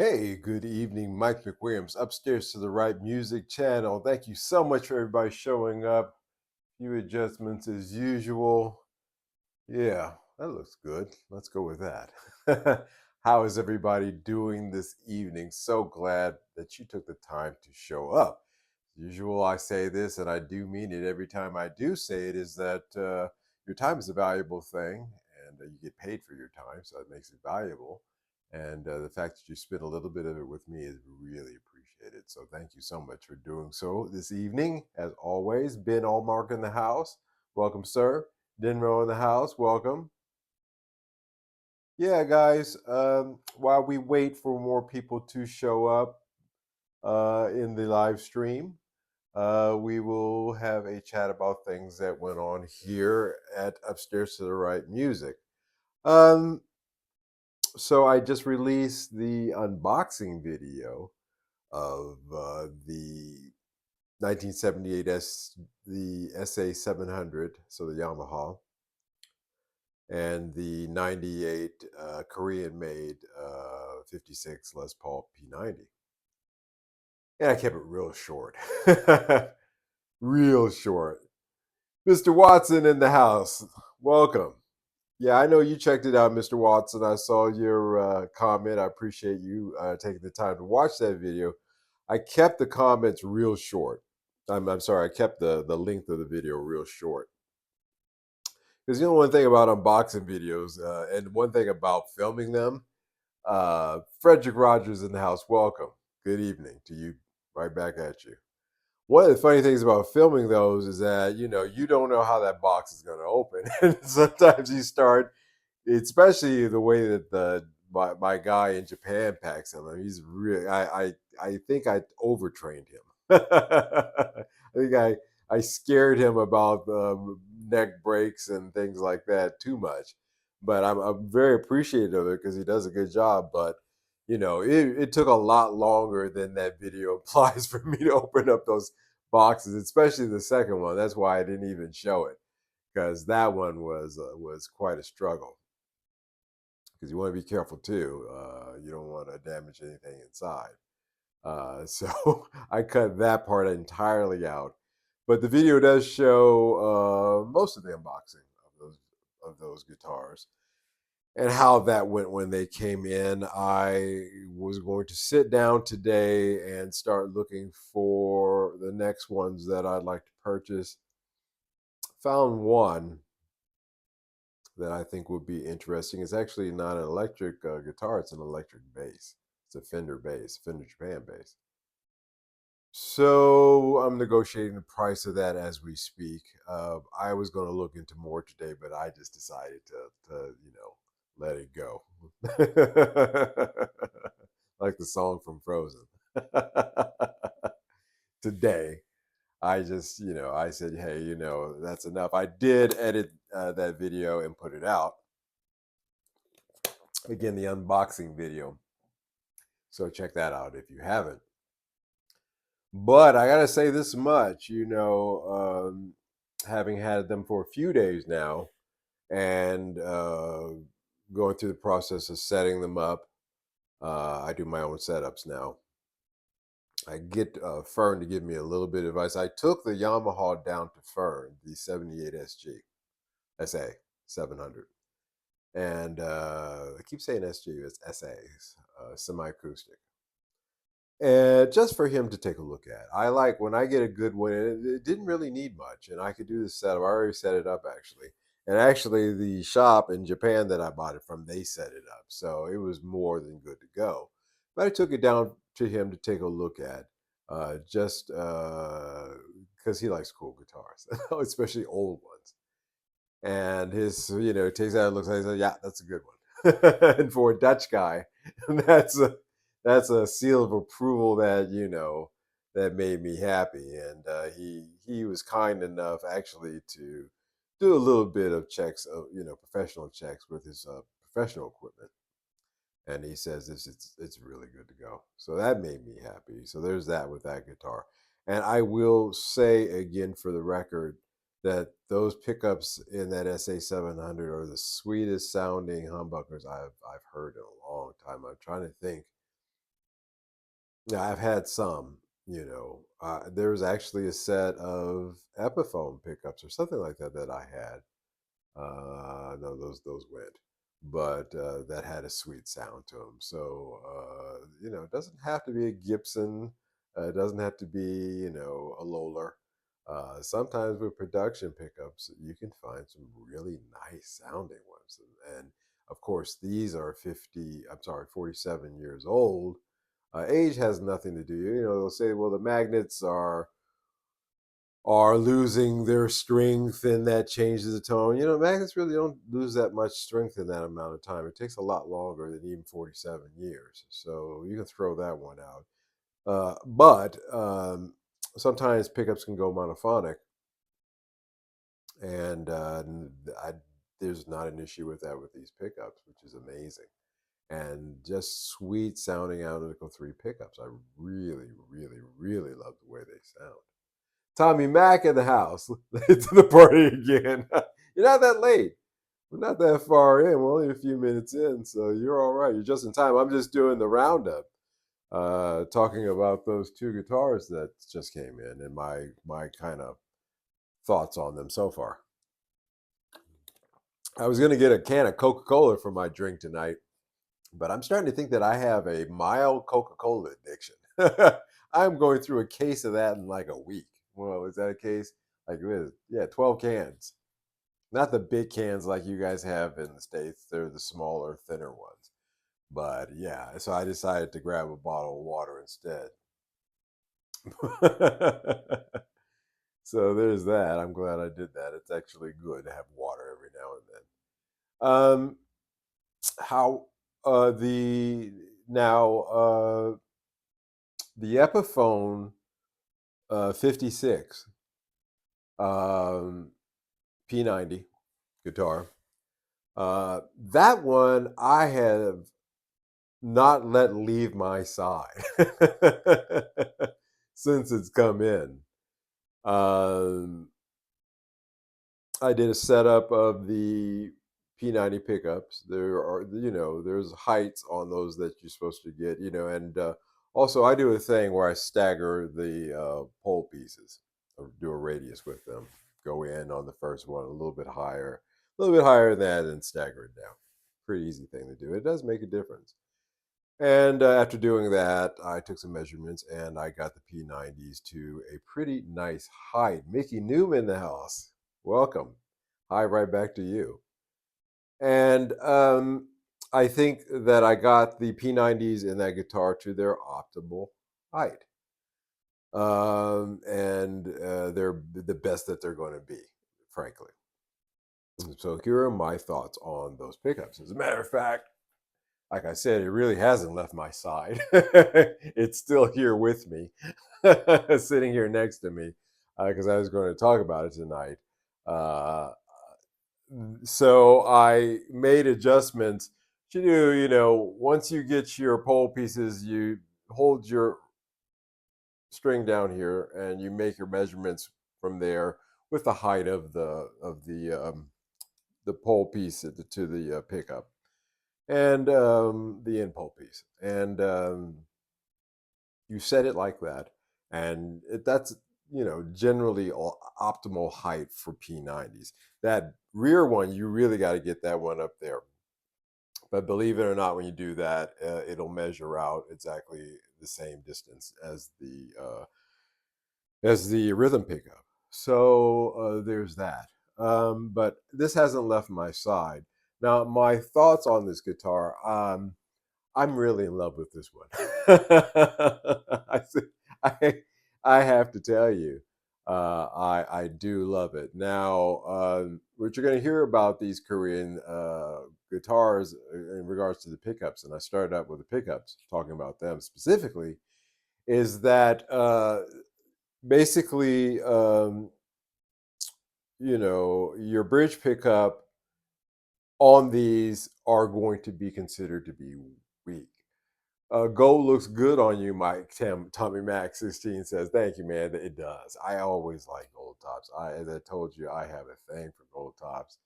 Hey, good evening. Mike McWilliams, Upstairs to the Right Music Channel. Thank you so much for everybody showing up. Few adjustments as usual. Yeah, that looks good. Let's go with that. How is everybody doing this evening? So glad that you took the time to show up. Usual, I say this, and I do mean it every time I do say it, is that your time is a valuable thing, and you get paid for your time, so it makes it valuable. And the fact that you spent a little bit of it with me is really appreciated. So thank you so much for doing so this evening. As always, Ben Allmark in the house. Welcome, sir. Denro in the house. Welcome. Yeah, guys. While we wait for more people to show up in the live stream, we will have a chat about things that went on here at Upstairs to the Right Music. Um, so I just released the unboxing video of the 1978 the SA 700, so the Yamaha, and the 98 Korean made 56 Les Paul P90. And I kept it real short. Real short. Mr. Watson in the house. Welcome. Yeah, I know you checked it out, Mr. Watson. I saw your comment. I appreciate you taking the time to watch that video. I kept the comments real short. I'm sorry, I kept the length of the video real short. Because one thing about unboxing videos, and one thing about filming them, Frederick Rogers in the house. Welcome. Good evening to you. Right back at you. One of the funny things about filming those is that you don't know how that box is going to open, and sometimes you start, especially the way that my guy in Japan packs them. I mean, he's really I think I overtrained him. I think I scared him about neck breaks and things like that too much. But I'm very appreciative of it because he does a good job. But it took a lot longer than that video implies for me to open up those boxes, especially the second one. That's why I didn't even show it, because that one was quite a struggle. Because you want to be careful too. You don't want to damage anything inside. So I cut that part entirely out. But the video does show most of the unboxing of those guitars and how that went when they came in. I was going to sit down today and start looking for the next ones that I'd like to purchase. Found one that I think would be interesting. It's actually not an electric guitar; it's an electric bass. It's a Fender bass, Fender Japan bass. So I'm negotiating the price of that as we speak. I was going to look into more today, but I just decided to let it go, like the song from Frozen. Today, I just I said, hey, that's enough. I did edit that video and put it out again, the unboxing video. So check that out if you haven't. But I gotta say this much, having had them for a few days now, and going through the process of setting them up. I do my own setups now. I get Fern to give me a little bit of advice. I took the Yamaha down to Fern, the 78 SG SA 700, and I keep saying SG, it's SAs, semi-acoustic, and just for him to take a look at. I like when I get a good one. It didn't really need much, and I could do the setup. I already set it up actually, and actually the shop in Japan that I bought it from, they set it up, so it was more than good to go. But I took it down to him to take a look at, just because he likes cool guitars, especially old ones. And his, takes out, looks like, yeah, that's a good one. And for a Dutch guy, that's a seal of approval that that made me happy. And he was kind enough actually to do a little bit of checks, of professional checks with his professional equipment. And he says it's really good to go. So that made me happy. So there's that with that guitar. And I will say again for the record that those pickups in that SA 700 are the sweetest sounding humbuckers I've heard in a long time. I'm trying to think. Yeah, I've had some, there's actually a set of Epiphone pickups or something like that that I had. No, those went, but that had a sweet sound to them. So it doesn't have to be a Gibson. It doesn't have to be a Lola. Sometimes with production pickups, you can find some really nice sounding ones, and of course these are 50. I'm sorry, 47 years old. Age has nothing to do. They'll say, well, the magnets are losing their strength and that changes the tone. Magnets really don't lose that much strength in that amount of time. It takes a lot longer than even 47 years. So you can throw that one out. But sometimes pickups can go monophonic, and I, there's not an issue with that with these pickups, which is amazing. And just sweet sounding Analytical 3 pickups. I really, really, really love the way they sound. Tommy Mack in the house. Late to the party again. You're not that late. We're not that far in. We're only a few minutes in, so you're all right. You're just in time. I'm just doing the roundup, talking about those two guitars that just came in and my kind of thoughts on them so far. I was going to get a can of Coca-Cola for my drink tonight, but I'm starting to think that I have a mild Coca-Cola addiction. I'm going through a case of that in like a week. Well, is that a case? Like, yeah, 12 cans. Not the big cans like you guys have in the States. They're the smaller, thinner ones. But yeah, so I decided to grab a bottle of water instead. So there's that. I'm glad I did that. It's actually good to have water every now and then. How the now the Epiphone 56 um, P90 guitar. That one I have not let leave my side since it's come in. Um, I did a setup of the P90 pickups. There are, there's heights on those that you're supposed to get, and also I do a thing where I stagger the pole pieces, or do a radius with them. Go in on the first one a little bit higher than that, and stagger it down. Pretty easy thing to do. It does make a difference. And after doing that, I took some measurements and I got the P90s to a pretty nice height. Mickey Newman in the house. Welcome. Hi, right back to you. And I think that I got the P90s in that guitar to their optimal height. And they're the best that they're going to be, frankly. So here are my thoughts on those pickups. As a matter of fact, like I said, it really hasn't left my side. It's still here with me, sitting here next to me, because I was going to talk about it tonight. Uh, so I made adjustments to do, once you get your pole pieces, you hold your string down here and you make your measurements from there with the height of the pole piece to the pickup and the end pole piece. And you set it like that, and that's generally optimal height for P90s. That rear one, you really got to get that one up there. But believe it or not, when you do that, it'll measure out exactly the same distance as the rhythm pickup. So there's that. But this hasn't left my side. Now, my thoughts on this guitar. I'm really in love with this one. I, I have to tell you, I do love it. Now, what you're going to hear about these Korean guitars in regards to the pickups, and I started out with the pickups, talking about them specifically, is that basically, your bridge pickup on these are going to be considered to be weak. Gold looks good on you, Mike. Tommy Mac 16 says, "Thank you, man. It does. I always like gold tops. As I told you, I have a thing for gold tops,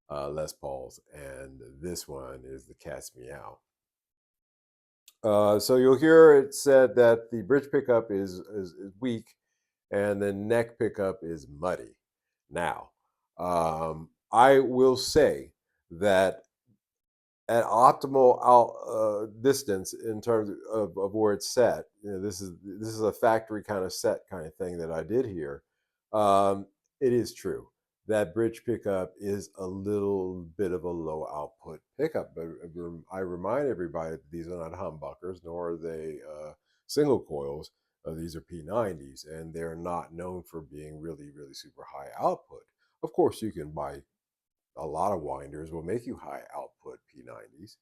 Les Pauls, and this one is the Cat's Meow. So you'll hear it said that the bridge pickup is weak and the neck pickup is muddy. Now, I will say that at optimal distance in terms of where it's set, this is a factory kind of set kind of thing that I did here. Um, it is true that bridge pickup is a little bit of a low output pickup, but I remind everybody that these are not humbuckers, nor are they single coils. These are P90s, and they're not known for being really, really super high output. Of course, you can buy a lot of winders will make you high output P90s.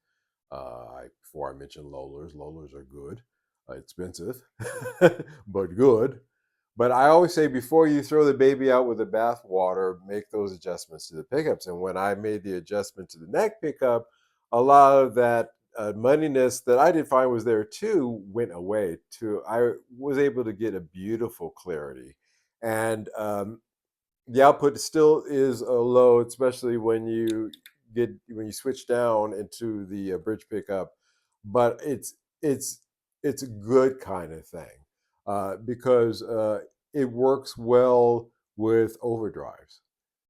Before I mentioned Lolas, Lolas are good, expensive, but good. But I always say before you throw the baby out with the bathwater, make those adjustments to the pickups. And when I made the adjustment to the neck pickup, a lot of that muddiness that I did find was there too went away. Too, I was able to get a beautiful clarity, and the output still is low, especially when you switch down into the bridge pickup. But it's a good kind of thing because it works well with overdrives.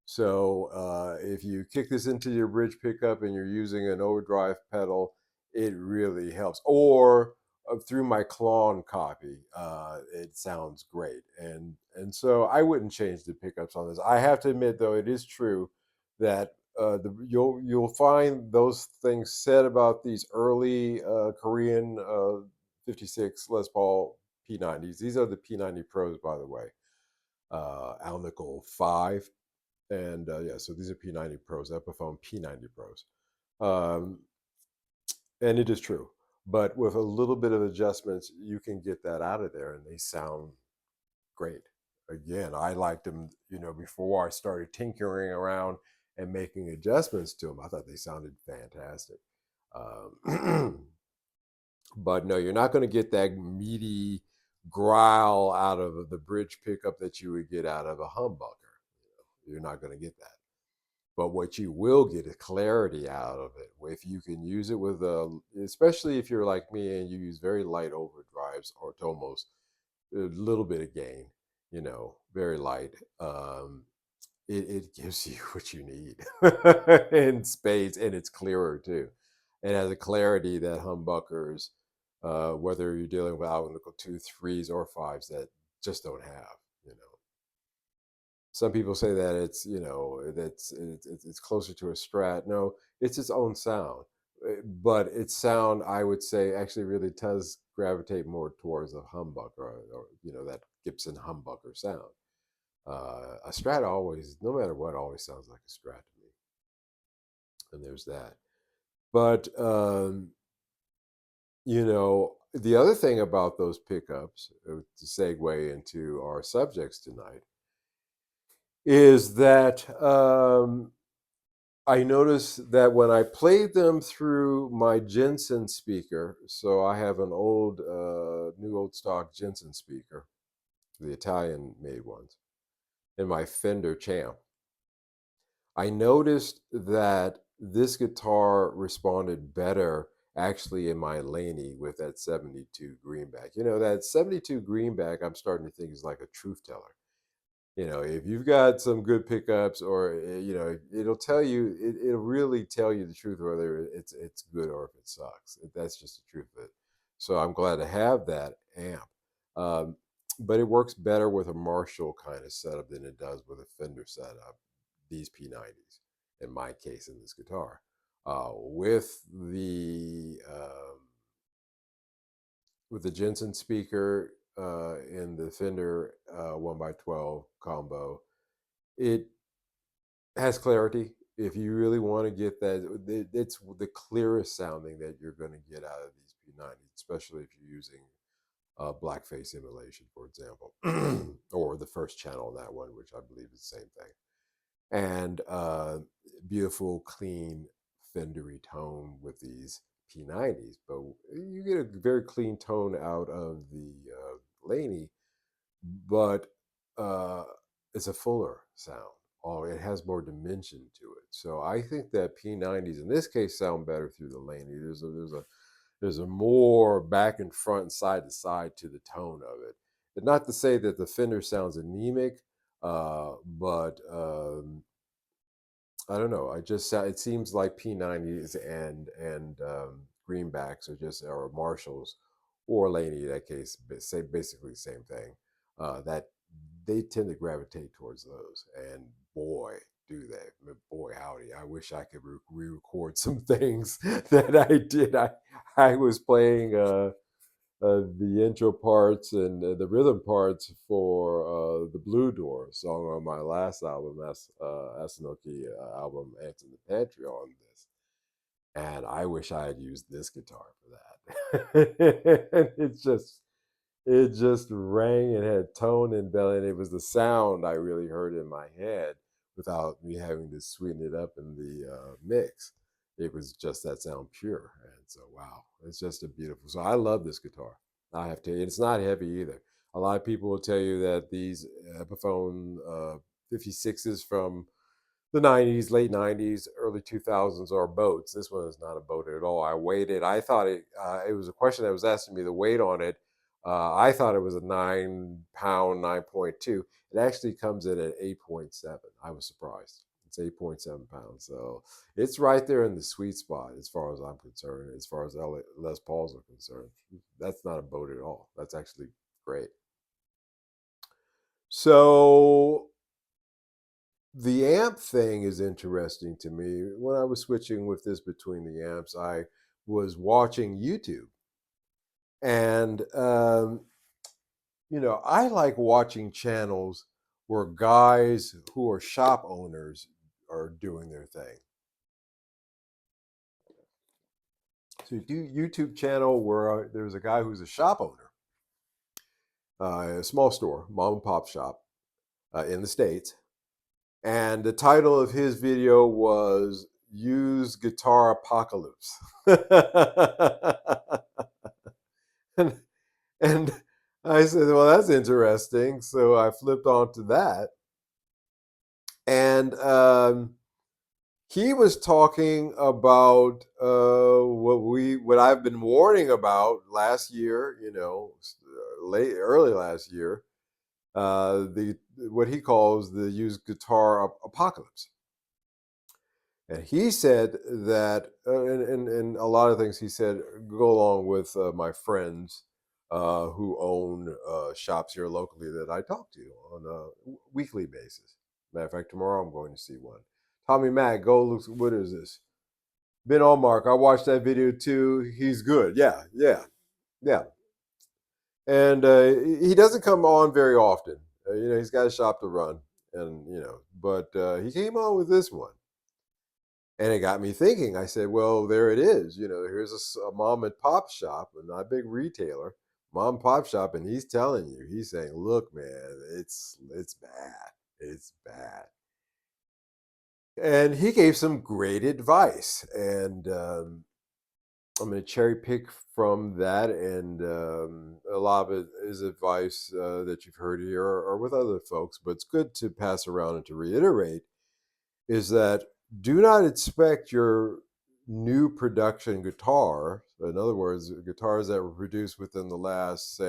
So if you kick this into your bridge pickup and you're using an overdrive pedal, it really helps. Or through my Klon copy, it sounds great. And so I wouldn't change the pickups on this. I have to admit, though, it is true that you'll find those things said about these early Korean 56 Les Paul P90s. These are the P90 Pros, by the way. Alnico 5 and yeah, so these are P90 Pros, Epiphone P90 Pros. Um, and it is true. But with a little bit of adjustments, you can get that out of there and they sound great. Again, I liked them, before I started tinkering around and making adjustments to them. I thought they sounded fantastic. But no, you're not going to get that meaty growl out of the bridge pickup that you would get out of a humbucker. You're not going to get that. But what you will get is clarity out of it. If you can use it with especially if you're like me and you use very light overdrives or to almost a little bit of gain, very light. It gives you what you need in spades, and it's clearer too. It has a clarity that humbuckers, whether you're dealing with Alnico 2, 3s, or 5s, that just don't have. You know, some people say that it's closer to a Strat. No, it's its own sound, but its sound, I would say, actually really does gravitate more towards a humbucker, or that Gibson humbucker sound. A Strat always, no matter what, always sounds like a Strat to me, and there's that. But the other thing about those pickups, to segue into our subjects tonight, is that I noticed that when I played them through my Jensen speaker, so I have an new old stock Jensen speaker, the Italian made ones, in my Fender Champ, I noticed that this guitar responded better actually in my Laney with that 72 greenback. That 72 greenback, I'm starting to think is like a truth teller. If you've got some good pickups, or it'll really tell you the truth whether it's good or if it sucks. That's just the truth of it. So I'm glad to have that amp. Um, but it works better with a Marshall kind of setup than it does with a Fender setup. These P90s, in my case, in this guitar, with the Jensen speaker in the Fender 1x12 combo, it has clarity. If you really want to get that, it's the clearest sounding that you're going to get out of these P90s, especially if you're using blackface emulation, for example, or the first channel on that one, which I believe is the same thing. And beautiful, clean, Fendery tone with these P90s. But you get a very clean tone out of the Laney, but uh, it's a fuller sound. Oh, it has more dimension to it. So I think that P90s in this case sound better through the Laney. There's a There's a more back and front and side to side to the tone of it. And not to say that the Fender sounds anemic, but I don't know. It seems like P90s and greenbacks are just or Marshalls or Laney in that case, say basically the same thing. That they tend to gravitate towards those, and boy, do they! Boy, howdy! I wish I could re-record some things that I did. I was playing the intro parts and the rhythm parts for the Blue Door song on my last album, Asanoki album, Ants in the Pantry on this. And I wish I had used this guitar for that. It just rang and had tone and belly, and it was the sound I really heard in my head without me having to sweeten it up in the mix. It was just that sound pure, and so wow, it's just a beautiful. So I love this guitar. I have to. It's not heavy either. A lot of people will tell you that these Epiphone 56s from the 90s, late 90s, early 2000s are boats. This one is not a boat at all. I weighed it. I thought it was a question that was asking me the weight on it. I thought it was a 9 pound, 9.2. It actually comes in at 8.7. I was surprised. It's 8.7 pounds. So it's right there in the sweet spot as far as I'm concerned, as far as Les Pauls are concerned. That's not a boat at all. That's actually great. So the amp thing is interesting to me. When I was switching with this between the amps, I was watching YouTube. And, I like watching channels where guys who are shop owners are doing their thing. So you do YouTube channel where there's a guy who's a shop owner, a small store, mom and pop shop in the States. And the title of his video was Used Guitar Apocalypse. and, and I said, well, that's interesting. So I flipped on to that. And he was talking about what I've been warning about last year, early last year, the what he calls the used guitar apocalypse. And he said that, and a lot of things he said go along with my friends who own shops here locally that I talk to on a weekly basis. Matter of fact, tomorrow I'm going to see one. Tommy Mack, go look. What is this? Ben Allmark. I watched that video too. He's good. Yeah. And he doesn't come on very often. He's got a shop to run, and but he came on with this one. And it got me thinking. I said, well, there it is. Here's a mom and pop shop, and not a big retailer, mom and pop shop, and he's telling you, he's saying, look, man, it's bad. It's bad. And he gave some great advice. And I'm going to cherry pick from that. And a lot of it is advice that you've heard here or with other folks, but it's good to pass around and to reiterate is that do not expect your new production guitar, in other words, guitars that were produced within the last,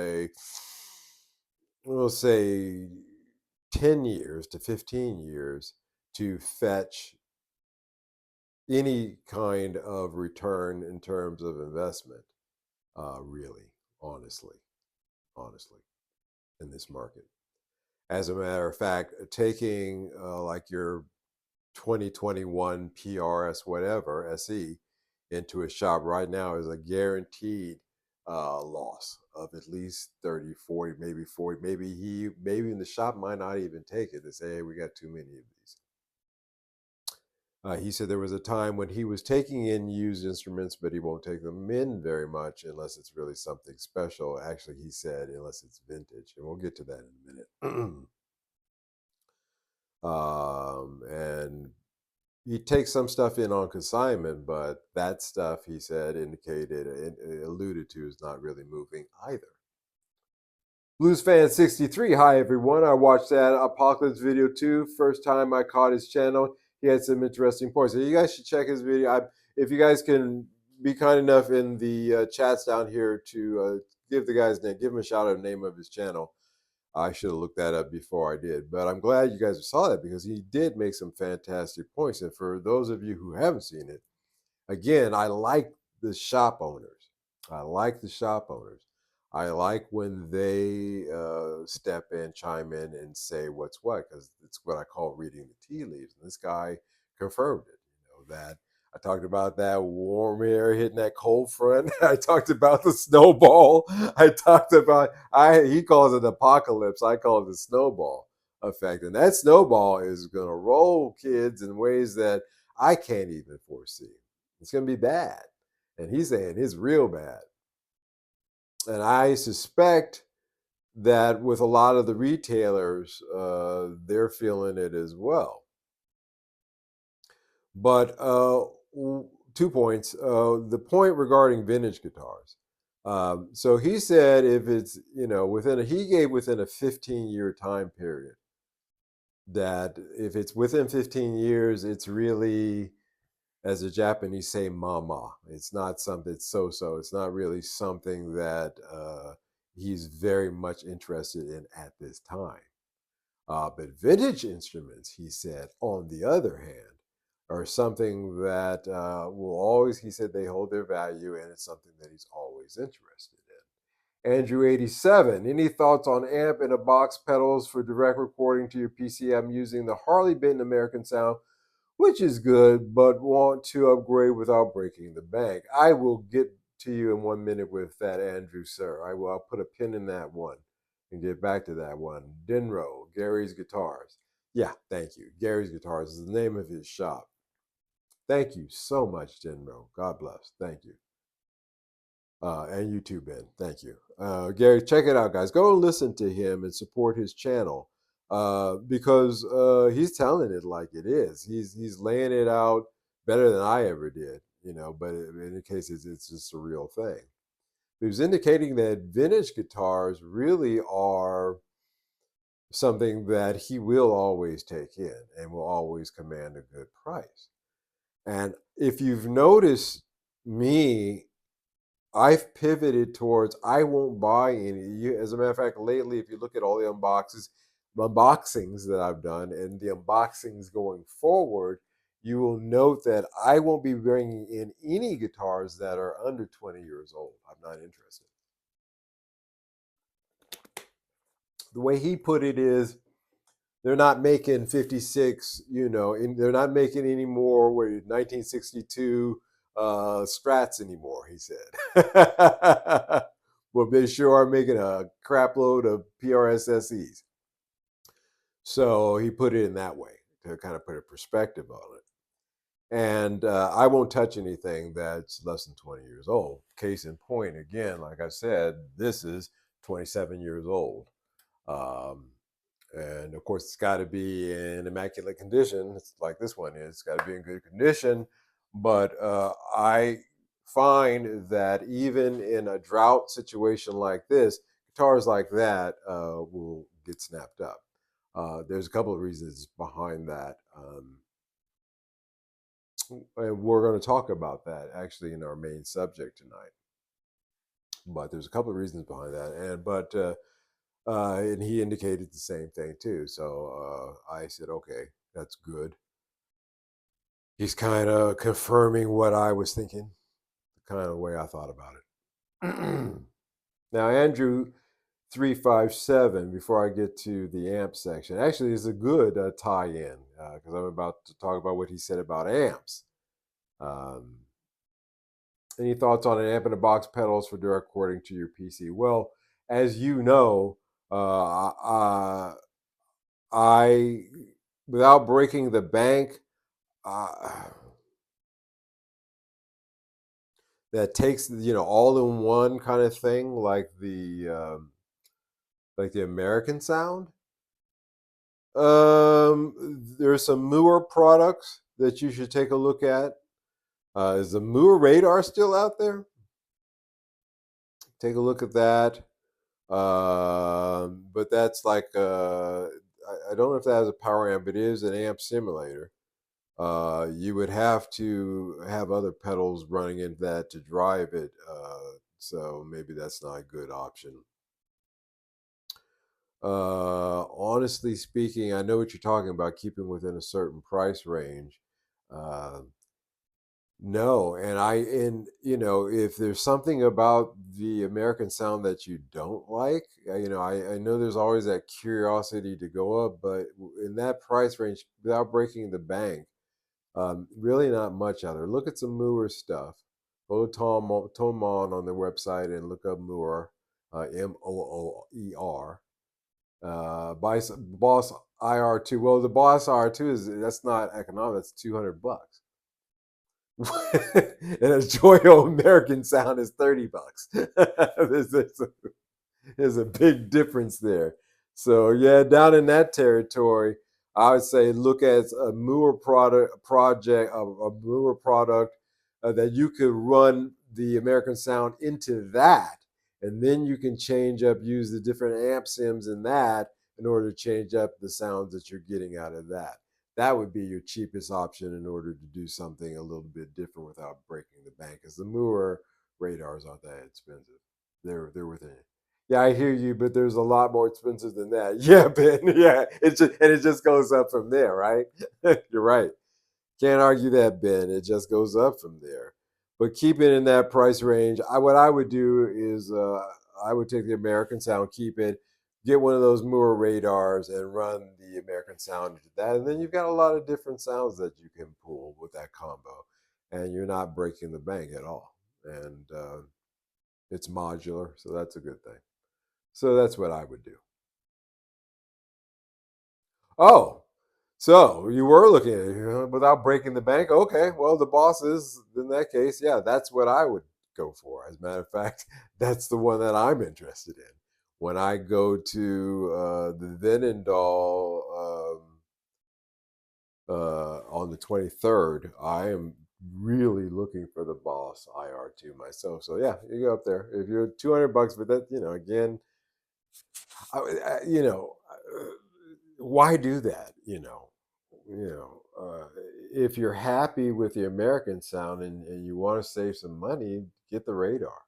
we'll say 10 years to 15 years, to fetch any kind of return in terms of investment, really, honestly, in this market. As a matter of fact, taking like your 2021 PRS whatever SE into a shop right now is a guaranteed loss of at least 30, 40, maybe 40. Maybe in the shop might not even take it. They say, hey, we got too many of these. He said there was a time when he was taking in used instruments, but he won't take them in very much unless it's really something special. Actually, he said, unless it's vintage. And we'll get to that in a minute. And he takes some stuff in on consignment, but that stuff, he said, alluded to, is not really moving either. Blues Fan 63, hi everyone. I watched that Apocalypse video too. First time I caught his channel. He had some interesting points. So you guys should check his video. If you guys can be kind enough in the chats down here to give the guy's name, give him a shout out, the name of his channel. I should have looked that up before I did, but I'm glad you guys saw that because he did make some fantastic points. And for those of you who haven't seen it, again, I like the shop owners. I like the shop owners. I like when they step in, chime in, and say what's what, because it's what I call reading the tea leaves. And this guy confirmed it. That I talked about that warm air hitting that cold front. I talked about the snowball. I talked about he calls it apocalypse. I call it the snowball effect. And that snowball is gonna roll kids in ways that I can't even foresee. It's gonna be bad. And he's saying it's real bad. And I suspect that with a lot of the retailers, they're feeling it as well. But 2 points. The point regarding vintage guitars. So he said if it's he gave within a 15-year time period, that if it's within 15 years, it's really, as the Japanese say, mama. It's not something so. It's not really something that he's very much interested in at this time. But vintage instruments, he said, on the other hand, are something that will always, he said, they hold their value, and it's something that he's always interested in. Andrew 87, any thoughts on amp in a box pedals for direct recording to your PC? I'm using the Harley Benton American Sound, which is good, but want to upgrade without breaking the bank. I will get to you in 1 minute with that, Andrew, sir. I'll put a pin in that one and get back to that one. Denro, Gary's Guitars. Yeah, thank you. Gary's Guitars is the name of his shop. Thank you so much, Denro. God bless. Thank you. And you too, Ben. Thank you. Gary, check it out, guys. Go and listen to him and support his channel because he's telling it like it is. He's laying it out better than I ever did, but in any case, it's just a real thing. He was indicating that vintage guitars really are something that he will always take in and will always command a good price. And if you've noticed me, I've pivoted towards I won't buy any. As a matter of fact, lately, if you look at all the unboxings that I've done and the unboxings going forward, you will note that I won't be bringing in any guitars that are under 20 years old. I'm not interested. The way he put it is they're not making 56, they're not making any more 1962 Strats anymore, he said. But they sure are making a crap load of PRS-SEs. So he put it in that way to kind of put a perspective on it. And I won't touch anything that's less than 20 years old. Case in point, again, like I said, this is 27 years old. And of course, it's got to be in immaculate condition. It's like this one is. It's got to be in good condition. But I find that even in a drought situation like this, guitars like that will get snapped up. There's a couple of reasons behind that. And we're going to talk about that actually in our main subject tonight. But there's a couple of reasons behind that. And he indicated the same thing too. So I said, okay, that's good. He's kind of confirming what I was thinking, the kind of way I thought about it. Now, Andrew 357, before I get to the amp section, actually is a good tie-in because I'm about to talk about what he said about amps. Any thoughts on an amp in a box pedals for direct recording to your PC? Well, as you know, I, without breaking the bank, that takes all in one kind of thing, like the American Sound. There's some Mooer products that you should take a look at. Is the Mooer Radar still out there? Take a look at that. But that's like I don't know if that has a power amp, but it is an amp simulator. You would have to have other pedals running into that to drive it. So maybe that's not a good option. Honestly speaking, I know what you're talking about, keeping within a certain price range. Uh, no, and if there's something about the American sound that you don't like, I know there's always that curiosity to go up, but in that price range, without breaking the bank, really not much out there. Look at some Mooer stuff. Go to Tomon on their website and look up Mooer, Mooer. Boss IR2. Well, the Boss IR2 that's not economic. That's $200. And a Joyo American sound is $30. There's a big difference there. So yeah, down in that territory, I would say look at a Mooer product that you could run the American Sound into that, and then you can use the different amp sims in that in order to change up the sounds that you're getting out of that. That would be your cheapest option in order to do something a little bit different without breaking the bank, because the Mooer radars aren't that expensive. They're within it. Yeah, I hear you, but there's a lot more expensive than that. Yeah, Ben. Yeah, it just goes up from there, right? You're right. Can't argue that, Ben. It just goes up from there. But keep it in that price range. What I would do is I would take the American Sound, keep it, get one of those Mooer radars, and run the American Sound into that, and then you've got a lot of different sounds that you can pull with that combo, and you're not breaking the bank at all. And it's modular, so that's a good thing. So that's what I would do. Oh, so you were looking at it without breaking the bank. Okay, well, the Boss is in that case. Yeah, that's what I would go for. As a matter of fact, that's the one that I'm interested in. When I go to the Venendal on the 23rd, I am really looking for the Boss IR2 myself. So yeah, you go up there if you're $200, but that again, you know, why do that? You know, if you're happy with the American sound and you want to save some money, get the radar.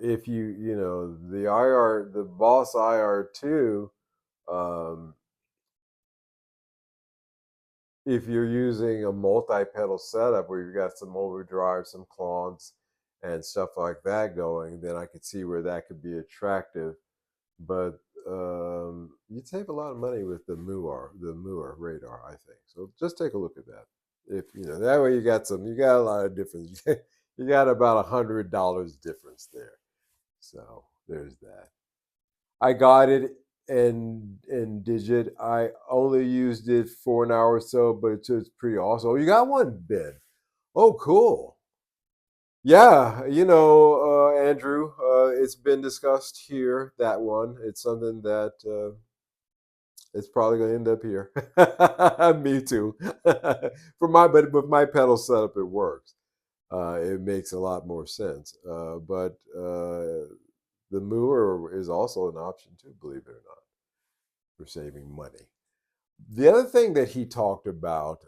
If the Boss IR2, um, if you're using a multi-pedal setup where you've got some overdrive, some clones, and stuff like that going, then I could see where that could be attractive. But you'd save a lot of money with the Mooer radar, I think. So just take a look at that. If that way, you got a lot of difference. You got about $100 difference there. So there's that. I got it in Digit. I only used it for an hour or so, but it's pretty awesome. Oh, you got one bid. Oh, cool. Yeah, Andrew, it's been discussed here, that one. It's something that it's probably going to end up here. Me too. But with my pedal setup, it works. It makes a lot more sense. But the Mooer is also an option too, believe it or not, for saving money. The other thing that he talked about,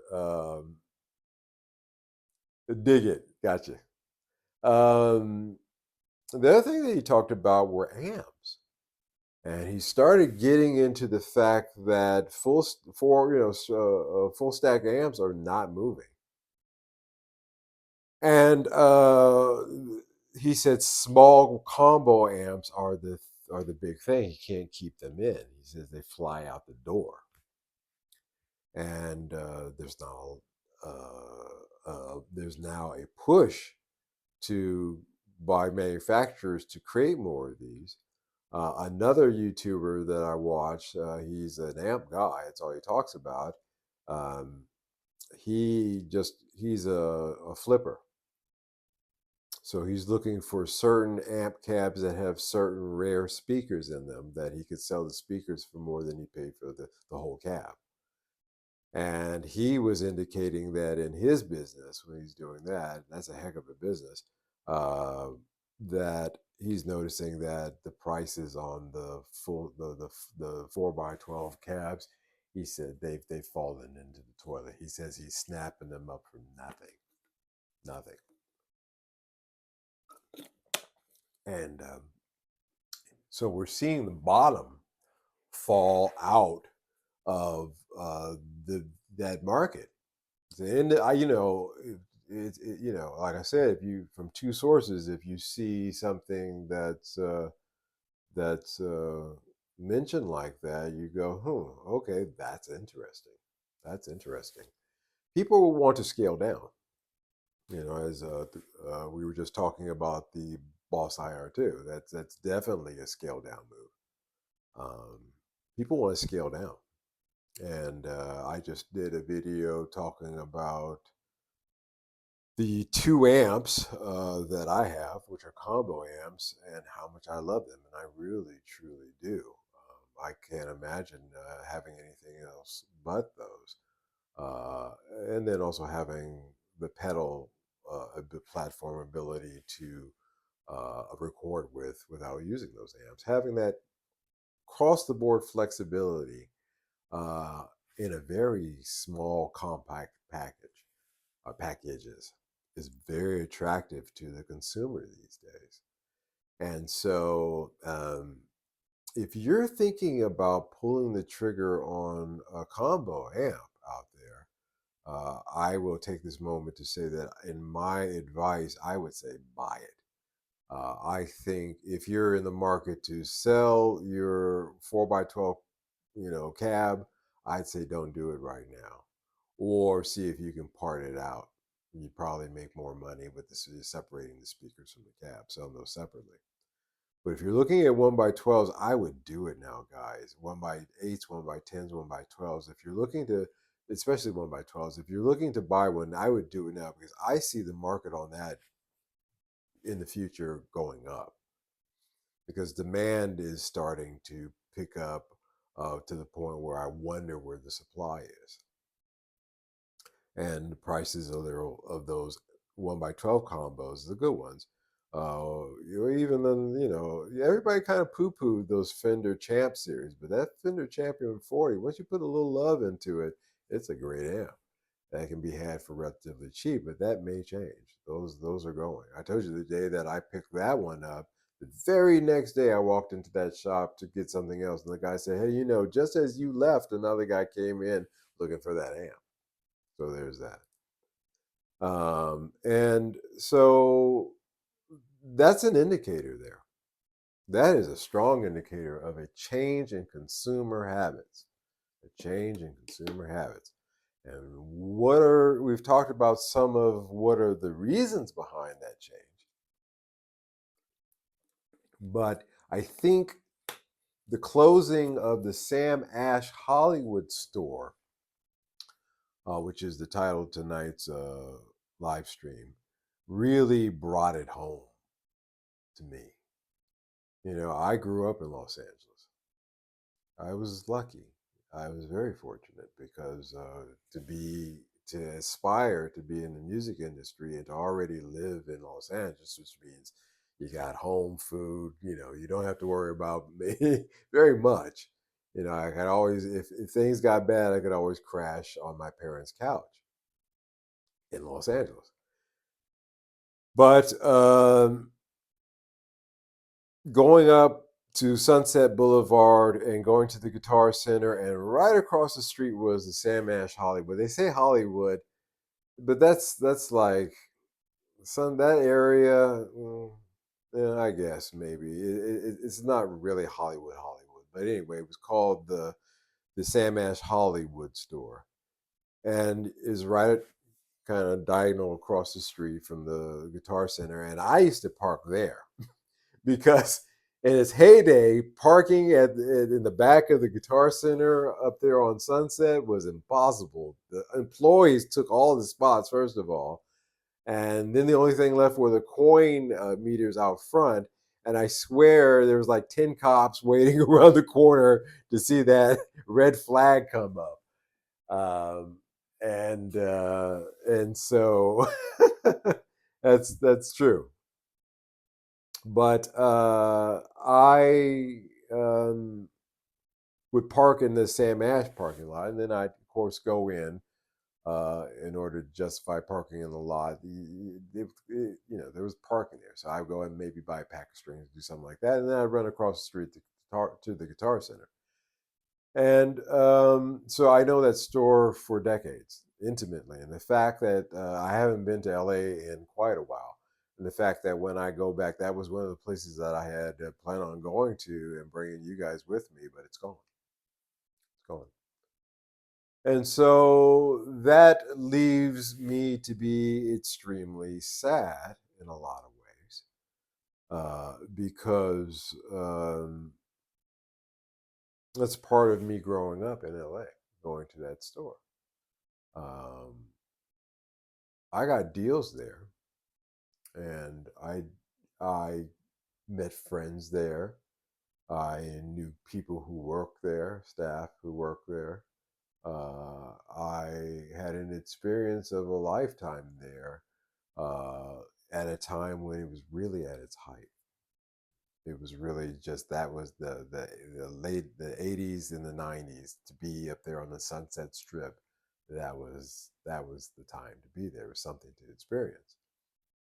dig it, gotcha. Um, the other thing that he talked about were amps. And he started getting into the fact that full stack amps are not moving. And he said small combo amps are the big thing. He can't keep them in. He says they fly out the door, and there's now a push to by manufacturers to create more of these. Another YouTuber that I watch, he's an amp guy. That's all he talks about. Um, he's a flipper, so he's looking for certain amp cabs that have certain rare speakers in them that he could sell the speakers for more than he paid for the whole cab. And he was indicating that in his business, when he's doing that, that's a heck of a business. Uh, that he's noticing that the prices on the 4x12 cabs He said they've fallen into the toilet. He says he's snapping them up for nothing, nothing. And so we're seeing the bottom fall out of the that market. And like I said, if you from two sources, if you see something that's mentioned like that, you go, okay, that's interesting. That's interesting. People will want to scale down. As we were just talking about the Boss IR2, that's definitely a scale down move. People want to scale down, and I just did a video talking about the 2 amps that I have, which are combo amps, and how much I love them, and I really truly do. I can't imagine having anything else but those, and then also having the pedal platform ability to record with without using those amps. Having that cross the board flexibility uh, in a very small compact packages is very attractive to the consumer these days. And so if you're thinking about pulling the trigger on a combo amp out there, I will take this moment to say that in my advice, I would say buy it. I think if you're in the market to sell your 4x12, cab, I'd say don't do it right now, or see if you can part it out. You'd probably make more money with separating the speakers from the cab, selling those separately. But if you're looking at 1x12s, I would do it now, guys. 1x8s, 1x10s, 1x12s. If you're looking to, especially 1x12s, if you're looking to buy one, I would do it now because I see the market on that in the future going up because demand is starting to pick up to the point where I wonder where the supply is. And the prices of those 1x12 combos, the good ones. Even then, everybody kind of poo-pooed those Fender Champ series, but that Fender Champion 40, once you put a little love into it, it's a great amp that can be had for relatively cheap, but that may change. Those are going. I told you the day that I picked that one up, the very next day I walked into that shop to get something else, and the guy said, "Hey, just as you left, another guy came in looking for that amp." So there's that. And so that's an indicator there. That is a strong indicator of a change in consumer habits. A change in consumer habits. And we've talked about some of what are the reasons behind that change. But I think the closing of the Sam Ash Hollywood store, which is the title of tonight's live stream, really brought it home to me. I grew up in Los Angeles. I was lucky. I was very fortunate because to aspire to be in the music industry and to already live in Los Angeles, which means you got home food. You don't have to worry about me very much. I could always, if things got bad, I could always crash on my parents' couch in Los Angeles. But going up to Sunset Boulevard and going to the Guitar Center, and right across the street was the Sam Ash Hollywood. They say Hollywood, but that's like that area. Yeah, I guess maybe it's not really Hollywood, but anyway, it was called the Sam Ash Hollywood store, and is right kind of diagonal across the street from the Guitar Center, and I used to park there because in its heyday, parking in the back of the Guitar Center up there on Sunset was impossible. The employees took all the spots, first of all, and then the only thing left were the coin meters out front. And I swear there was like 10 cops waiting around the corner to see that red flag come up. And so that's true. But I would park in the Sam Ash parking lot, and then I'd of course go in order to justify parking in the lot. There was parking there, so I'd go and maybe buy a pack of strings, do something like that, and then I'd run across the street to the Guitar Center. And so I know that store for decades, intimately. And the fact that I haven't been to LA in quite a while, and the fact that when I go back, that was one of the places that I had planned on going to and bringing you guys with me, but it's gone. It's gone. And so that leaves me to be extremely sad in a lot of ways, because that's part of me growing up in LA, going to that store. Um, I got deals there, and I met friends there. I knew people who work there, staff who work there. I had an experience of a lifetime there, uh, at a time when it was really at its height. It was really just that was the late the 80s and the 90s to be up there on the Sunset Strip. That was the time to be there. It was something to experience.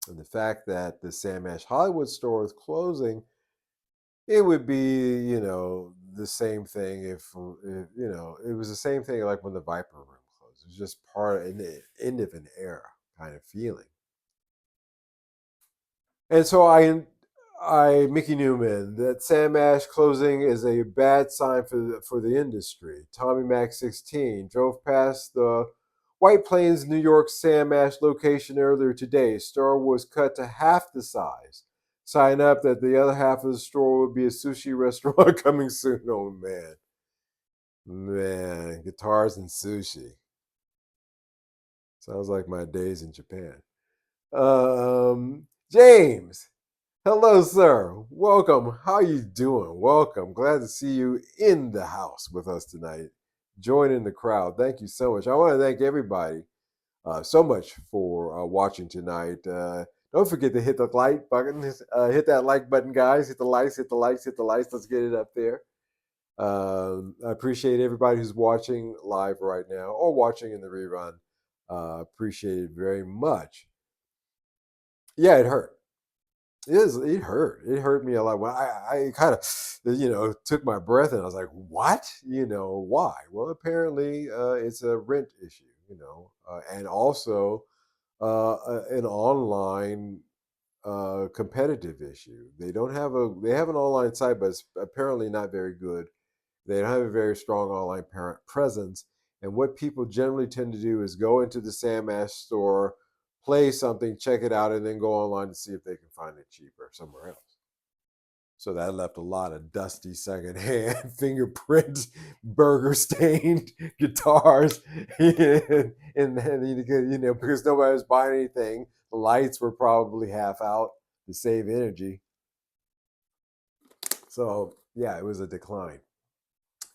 And the fact that the Sam Ash Hollywood store is closing, it would be, the same thing if it was the same thing like when the Viper Room closed. It was just part of the end of an era kind of feeling. And so Mickey Newman, that Sam Ash closing is a bad sign for the industry. Tommy Mac 16 drove past the White Plains, New York Sam Ash location earlier today. Store was cut to half the size. Sign up that the other half of the store would be a sushi restaurant coming soon. Oh man. Man, guitars and sushi. Sounds like my days in Japan. James, hello, sir. Welcome. How you doing? Welcome. Glad to see you in the house with us tonight. Joining the crowd. Thank you so much. I want to thank everybody so much for watching tonight. Don't forget to hit the like button. Hit that like button, guys. Hit the likes. Hit the likes. Hit the likes. Let's get it up there. I appreciate everybody who's watching live right now or watching in the rerun. Appreciate it very much. Yeah, it hurt. It hurt. It hurt me a lot. When I kind of, took my breath and I was like, "What? Why?" Well, apparently, it's a rent issue. And also an online competitive issue. They have an online site, but it's apparently not very good. They don't have a very strong online parent presence. And what people generally tend to do is go into the Sam Ash store, play something, check it out, and then go online to see if they can find it cheaper somewhere else. So that left a lot of dusty secondhand, fingerprint, burger stained guitars, and then because nobody was buying anything, the lights were probably half out to save energy. So yeah, it was a decline,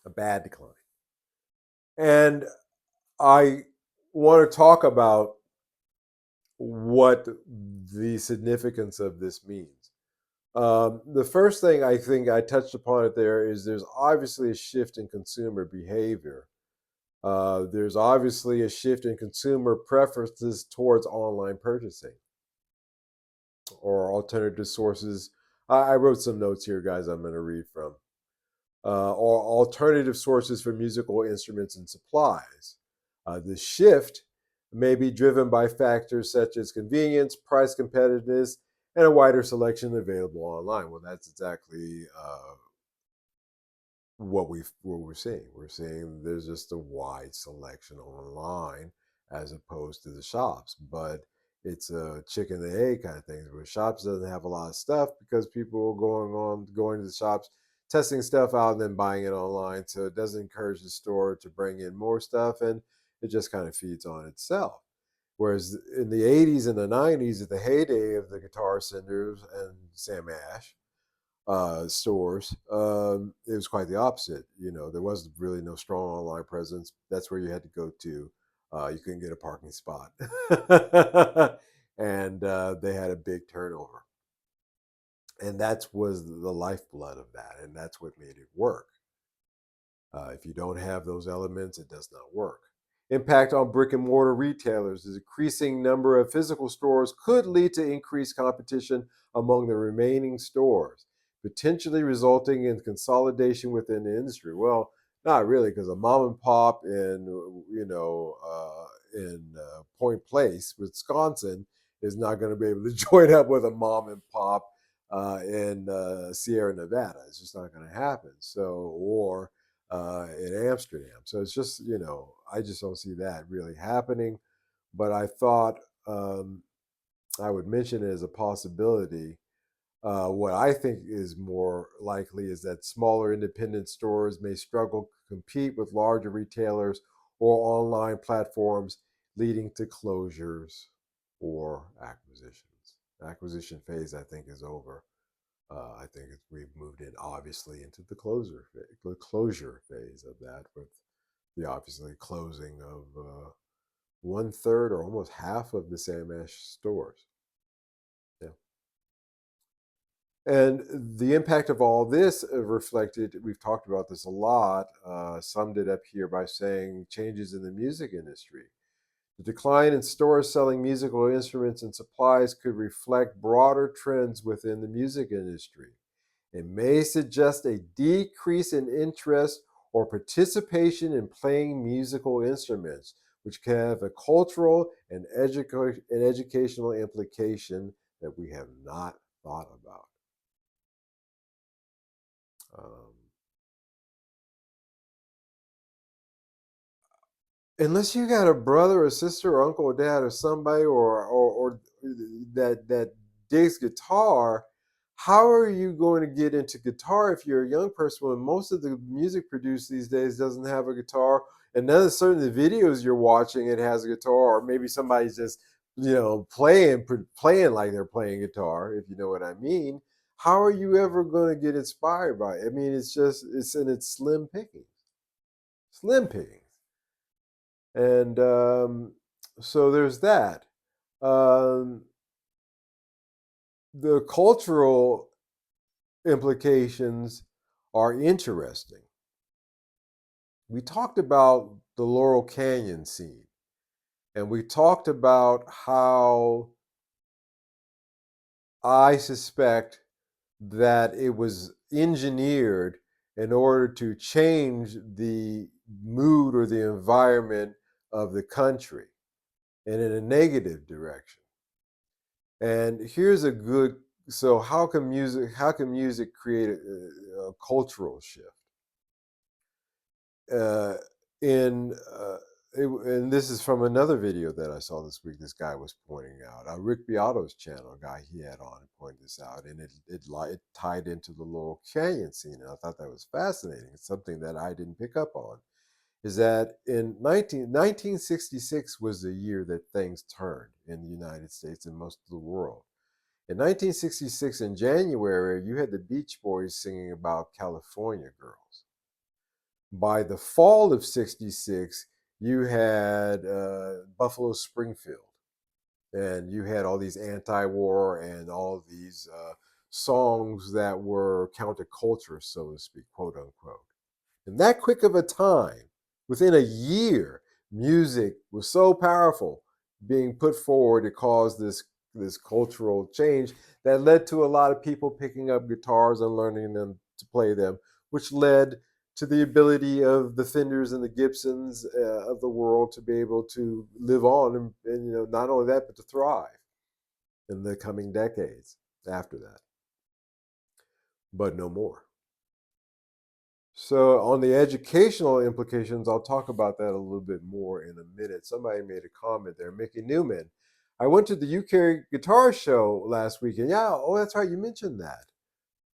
a bad decline. And I want to talk about what the significance of this means. The first thing I think I touched upon it there is there's obviously a shift in consumer behavior. There's obviously a shift in consumer preferences towards online purchasing or alternative sources. I wrote some notes here, guys, I'm going to read from. Or alternative sources for musical instruments and supplies. The shift may be driven by factors such as convenience, price competitiveness, and a wider selection available online. Well, that's exactly what we're seeing. We're seeing there's just a wide selection online as opposed to the shops, but it's a chicken and egg kind of thing. Where shops doesn't have a lot of stuff because people are going to the shops, testing stuff out, and then buying it online. So it doesn't encourage the store to bring in more stuff, and it just kind of feeds on itself. Whereas in the 80s and the 90s, at the heyday of the Guitar Centers and Sam Ash, stores, it was quite the opposite. There was really no strong online presence. That's where you had to go to. You couldn't get a parking spot, and they had a big turnover, and that was the lifeblood of that, and that's what made it work. If you don't have those elements, it does not work. Impact on brick and mortar retailers. The decreasing number of physical stores could lead to increased competition among the remaining stores, potentially resulting in consolidation within the industry. Well, not really, because a mom and pop in Point Place, Wisconsin, is not going to be able to join up with a mom and pop in Sierra Nevada. It's just not going to happen. So, or in Amsterdam. So it's just, I just don't see that really happening. But I thought I would mention it as a possibility. What I think is more likely is that smaller independent stores may struggle to compete with larger retailers or online platforms, leading to closures or acquisitions. Acquisition phase, I think, is over. I think we've moved in obviously into the closure phase of that, with the obviously closing of one third or almost half of the Sam Ash stores. Yeah. And the impact of all this reflected, we've talked about this a lot, summed it up here by saying changes in the music industry. The decline in stores selling musical instruments and supplies could reflect broader trends within the music industry. It may suggest a decrease in interest or participation in playing musical instruments, which can have a cultural and educational implication that we have not thought about. Um, Unless you got a brother or sister or uncle or dad or somebody or that digs guitar, how are you going to get into guitar if you're a young person when most of the music produced these days doesn't have a guitar, and none of certain the videos you're watching it has a guitar, or maybe somebody's just playing like they're playing guitar, if you know what I mean. How are you ever going to get inspired by it? I mean, it's slim pickings, slim pickings. And so there's that. Um, the cultural implications are interesting. We talked about the Laurel Canyon scene, and we talked about how I suspect that it was engineered in order to change the mood or the environment of the country and in a negative direction. And here's a good, so how can music create a cultural shift? Uh, in and this is from another video that I saw this week. This guy was pointing out Rick Beato's channel, a guy he had on, pointed this out, and it tied into the Laurel Canyon scene, and I thought that was fascinating. It's something that I didn't pick up on. Is that in 1966 was the year that things turned in the United States and most of the world. In 1966, in January, you had the Beach Boys singing about California girls. By the fall of 66, you had Buffalo Springfield, and you had all these anti war and all these songs that were counterculture, so to speak, quote unquote. In that quick of a time, within a year, music was so powerful being put forward to cause this cultural change that led to a lot of people picking up guitars and learning them to play them, which led to the ability of the Fenders and the Gibsons of the world to be able to live on, and not only that, but to thrive in the coming decades after that. But no more. So, on the educational implications, I'll talk about that a little bit more in a minute. Somebody made a comment there, Mickey Newman. I went to the UK Guitar Show last weekend. Yeah, oh, that's right, you mentioned that.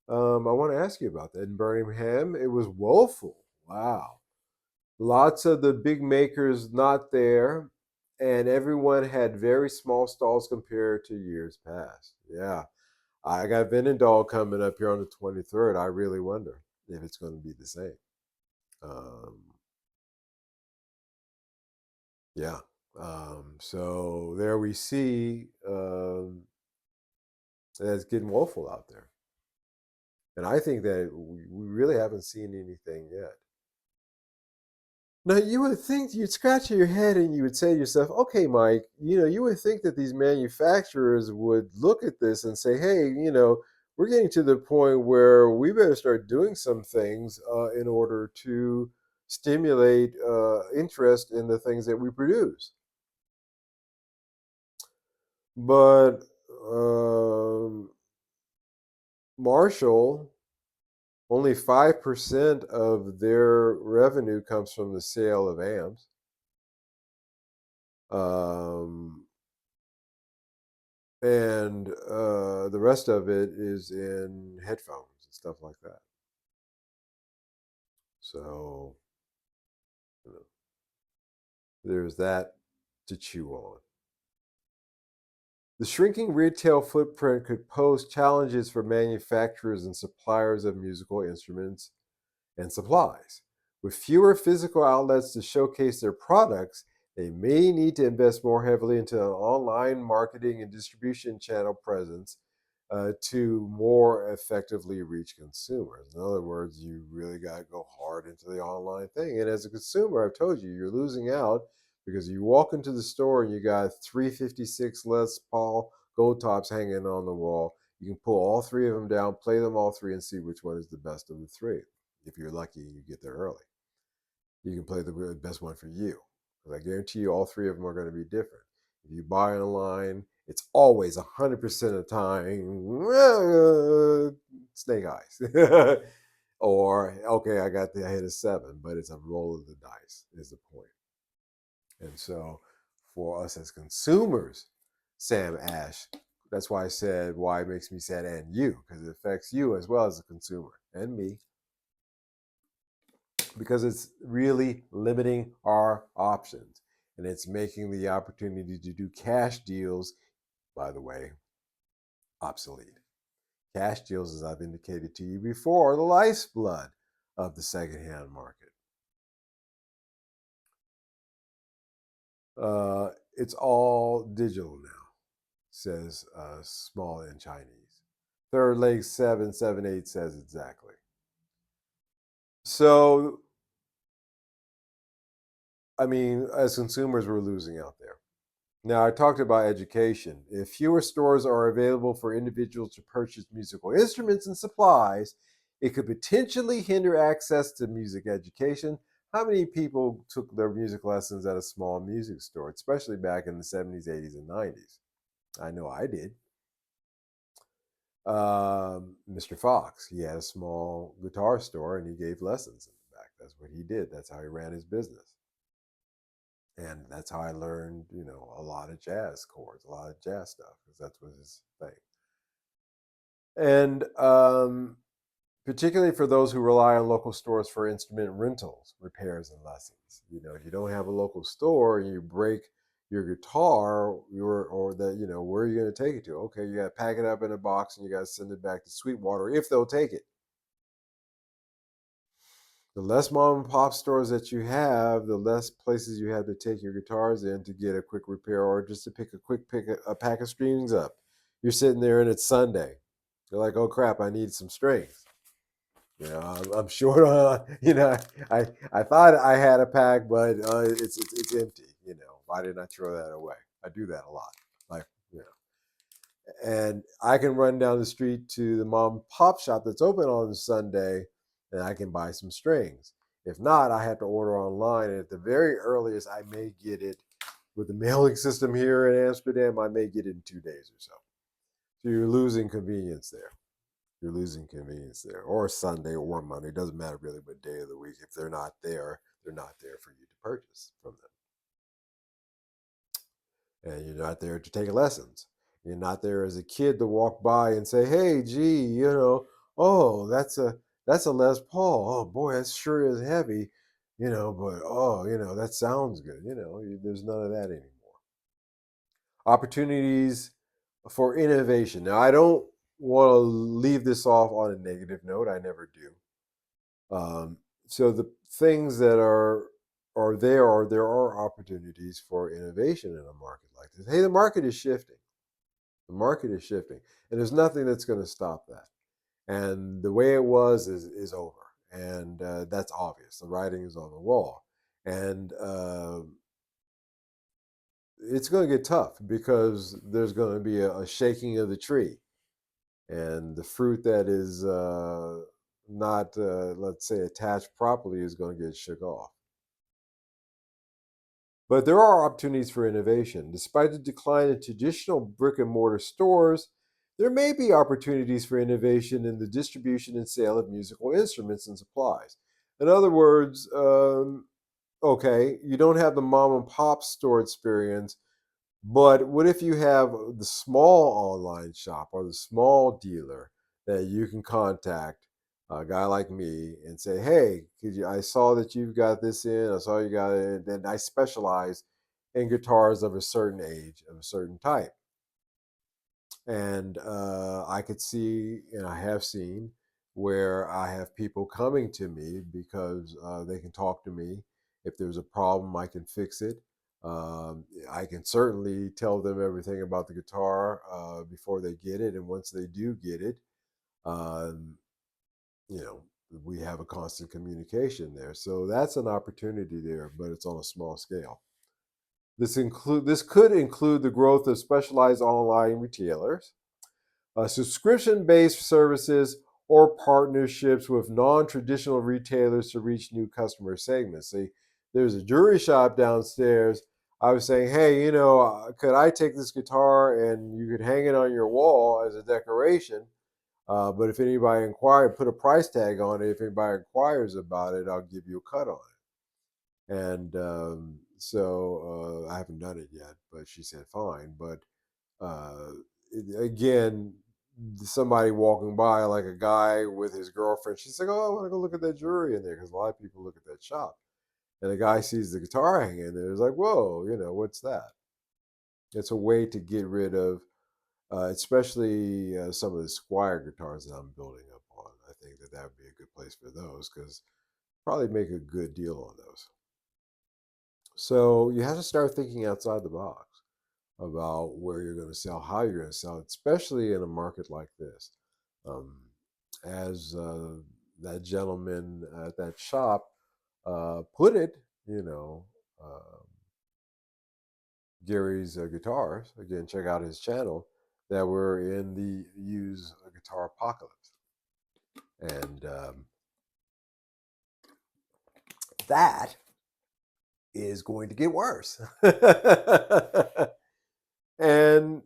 I want to ask you about that in Birmingham. It was woeful. Wow. Lots of the big makers not there, and everyone had very small stalls compared to years past. Yeah. I got Vennendall coming up here on the 23rd. I really wonder if it's going to be the same. Um, yeah. So there we see that it's getting woeful out there. And I think that we really haven't seen anything yet. Now, you would think you'd scratch your head and you would say to yourself, okay, Mike, you would think that these manufacturers would look at this and say, hey, we're getting to the point where we better start doing some things in order to stimulate interest in the things that we produce. But um, Marshall, only 5% of their revenue comes from the sale of amps. Um, and the rest of it is in headphones and stuff like that. So you know, there's that to chew on. The shrinking retail footprint could pose challenges for manufacturers and suppliers of musical instruments and supplies. With fewer physical outlets to showcase their products, they may need to invest more heavily into an online marketing and distribution channel presence to more effectively reach consumers. In other words, you really got to go hard into the online thing. And as a consumer, I've told you, you're losing out because you walk into the store and you got 356 Les Paul gold tops hanging on the wall. You can pull all three of them down, play them all three, and see which one is the best of the three. If you're lucky and you get there early, you can play the best one for you. Because I guarantee you, all three of them are going to be different. If you buy online, it's always 100% of the time snake eyes. Or, okay, I hit a seven, but it's a roll of the dice, is the point. And so, for us as consumers, Sam Ash, that's why I said why it makes me sad, and you, because it affects you as well as a consumer and me, because it's really limiting our options and it's making the opportunity to do cash deals, by the way, obsolete. Cash deals, as I've indicated to you before, are the lifeblood of the secondhand market. It's all digital now, says Small in Chinese. Third leg 778 says exactly. So, I mean, as consumers, we're losing out there. Now, I talked about education. If fewer stores are available for individuals to purchase musical instruments and supplies, it could potentially hinder access to music education. How many people took their music lessons at a small music store, especially back in the 70s, 80s, and 90s? I know I did. Mr. Fox, he had a small guitar store and he gave lessons in the back. That's what he did. That's how he ran his business. And that's how I learned, a lot of jazz chords, a lot of jazz stuff, because that was his thing. And particularly for those who rely on local stores for instrument rentals, repairs, and lessons. If you don't have a local store and you break your guitar, where are you going to take it to? Okay, you got to pack it up in a box and you got to send it back to Sweetwater if they'll take it. The less mom and pop stores that you have, the less places you have to take your guitars in to get a quick repair or just to pick a pack of strings up. You're sitting there and it's Sunday. You're like, oh crap, I need some strings. I'm short on. I thought I had a pack, but it's empty. Why didn't I throw that away? I do that a lot. Like, and I can run down the street to the mom and pop shop that's open on Sunday, and I can buy some strings. If not, I have to order online, and at the very earliest, I may get it with the mailing system here in Amsterdam. I may get it in 2 days or so. So you're losing convenience there. You're losing convenience there, or Sunday or Monday. It doesn't matter really what day of the week. If they're not there, they're not there for you to purchase from them, and you're not there to take lessons. You're not there as a kid to walk by and say, "Hey, gee, oh, that's a Les Paul. Oh boy, that sure is heavy, but oh, that sounds good. There's none of that anymore. Opportunities for innovation. Now, I don't want to leave this off on a negative note. I never do. So the things that there are opportunities for innovation in a market like this. Hey, the market is shifting. The market is shifting, and there's nothing that's going to stop that. And the way it was is over, and that's obvious. The writing is on the wall. And it's going to get tough because there's going to be a shaking of the tree, and the fruit that is not, let's say, attached properly is going to get shook off. But there are opportunities for innovation. Despite the decline in traditional brick and mortar stores, there may be opportunities for innovation in the distribution and sale of musical instruments and supplies. In other words, okay, you don't have the mom and pop store experience, but what if you have the small online shop or the small dealer that you can contact, a guy like me, and say, "Hey, I saw that you've got this in. I saw you got it, and I specialize in guitars of a certain age, of a certain type." And I could see, and I have seen, where I have people coming to me because they can talk to me. If there's a problem, I can fix it. I can certainly tell them everything about the guitar before they get it, and once they do get it, um, you know, we have a constant communication there. So that's an opportunity there, but it's on a small scale. This could include the growth of specialized online retailers, subscription based services, or partnerships with non traditional retailers to reach new customer segments. See, there's a jewelry shop downstairs. I was saying, hey, could I take this guitar and you could hang it on your wall as a decoration? But if anybody inquires, put a price tag on it. If anybody inquires about it, I'll give you a cut on it. And so I haven't done it yet, but she said fine. But uh, again, somebody walking by, like a guy with his girlfriend, she's like, "Oh, I want to go look at that jewelry in there," because a lot of people look at that shop. And the guy sees the guitar hanging there. He's like, "Whoa, what's that?" It's a way to get rid of, especially some of the Squire guitars that I'm building up on. I think that would be a good place for those because probably make a good deal on those. So you have to start thinking outside the box about where you're going to sell, how you're going to sell, especially in a market like this. Um, as that gentleman at that shop put it, uh, Gary's Guitars, again, check out his channel, that we're in the used guitar apocalypse. And that is going to get worse. And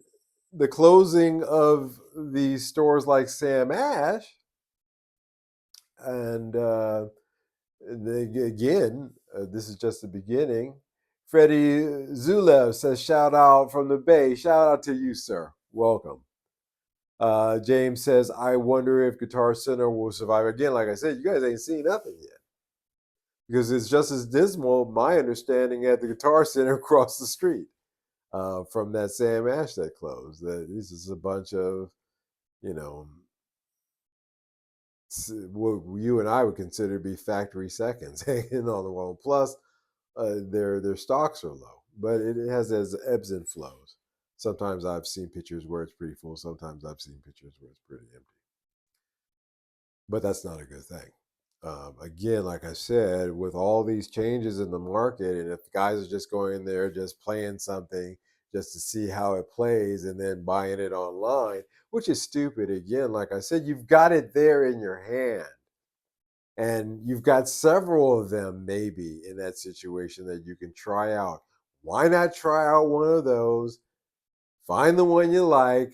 the closing of these stores like Sam Ash, and again, this is just the beginning. Freddie Zulev says, shout out from the Bay. Shout out to you, sir. Welcome. James says, I wonder if Guitar Center will survive. Again, like I said, you guys ain't seen nothing yet because it's just as dismal, my understanding, at the Guitar Center across the street from that Sam Ash that closed. That this is a bunch of, you know, what you and I would consider to be factory seconds hanging on the wall. Plus, their stocks are low, but it has as ebbs and flows. Sometimes I've seen pictures where it's pretty full. Sometimes I've seen pictures where it's pretty empty. But that's not a good thing. Again, like I said, with all these changes in the market, and if guys are just going in there, just playing something just to see how it plays and then buying it online, which is stupid. Again, like I said, you've got it there in your hand. And you've got several of them maybe in that situation that you can try out. Why not try out one of those? Find the one you like,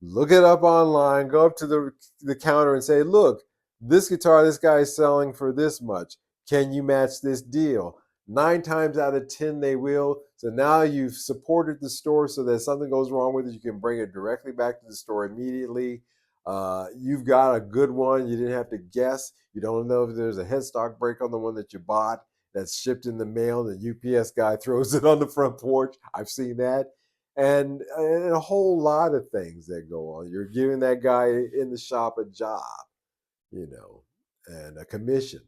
look it up online, go up to the counter and say, look, this guitar this guy is selling for this much. Can you match this deal? 9 times out of 10, they will. So now you've supported the store so that if something goes wrong with it, you can bring it directly back to the store immediately. You've got a good one. You didn't have to guess. You don't know if there's a headstock break on the one that you bought that's shipped in the mail. The UPS guy throws it on the front porch. I've seen that. And a whole lot of things that go on. You're giving that guy in the shop a job, and a commission.